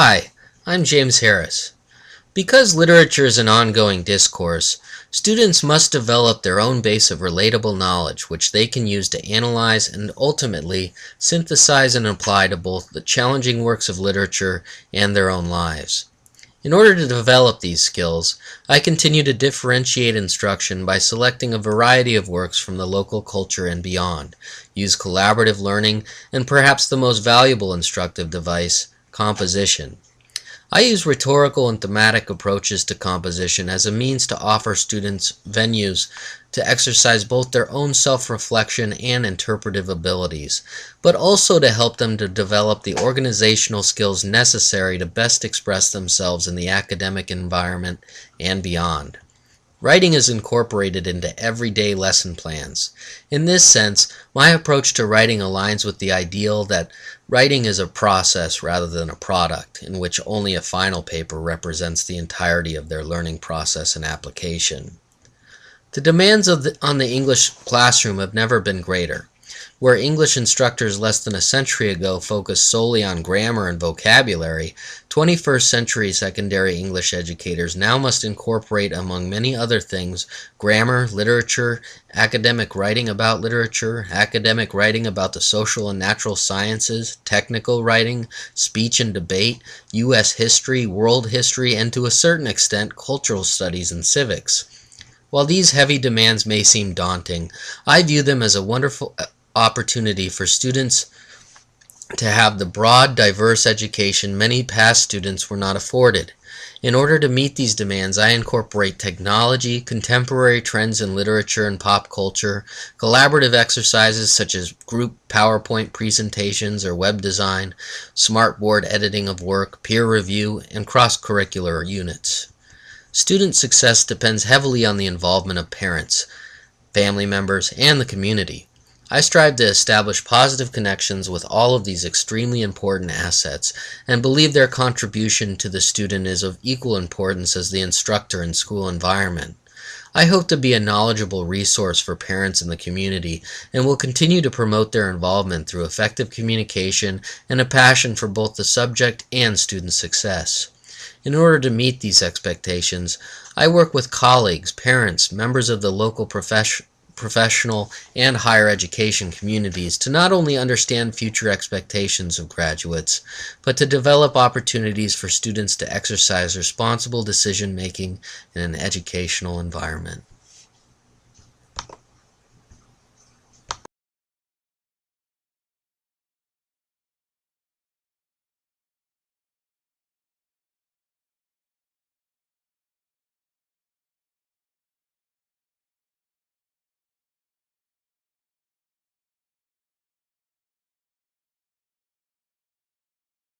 Hi, I'm James Harris. Because literature is an ongoing discourse, students must develop their own base of relatable knowledge which they can use to analyze and ultimately synthesize and apply to both the challenging works of literature and their own lives. In order to develop these skills, I continue to differentiate instruction by selecting a variety of works from the local culture and beyond, use collaborative learning, and perhaps the most valuable instructive device, composition. I use rhetorical and thematic approaches to composition as a means to offer students venues to exercise both their own self-reflection and interpretive abilities, but also to help them to develop the organizational skills necessary to best express themselves in the academic environment and beyond. Writing is incorporated into everyday lesson plans. In this sense, my approach to writing aligns with the ideal that writing is a process rather than a product, in which only a final paper represents the entirety of their learning process and application. The demands on the English classroom have never been greater. Where English instructors less than a century ago focused solely on grammar and vocabulary, 21st century secondary English educators now must incorporate, among many other things, grammar, literature, academic writing about literature, academic writing about the social and natural sciences, technical writing, speech and debate, U.S. history, world history, and to a certain extent, cultural studies and civics. While these heavy demands may seem daunting, I view them as a wonderful opportunity for students to have the broad, diverse education many past students were not afforded. In order to meet these demands, I incorporate technology, contemporary trends in literature and pop culture, collaborative exercises such as group PowerPoint presentations or web design, smartboard editing of work, peer review, and cross-curricular units. Student success depends heavily on the involvement of parents, family members, and the community. I strive to establish positive connections with all of these extremely important assets and believe their contribution to the student is of equal importance as the instructor in school environment. I hope to be a knowledgeable resource for parents in the community and will continue to promote their involvement through effective communication and a passion for both the subject and student success. In order to meet these expectations, I work with colleagues, parents, members of the local professional and higher education communities to not only understand future expectations of graduates, but to develop opportunities for students to exercise responsible decision-making in an educational environment.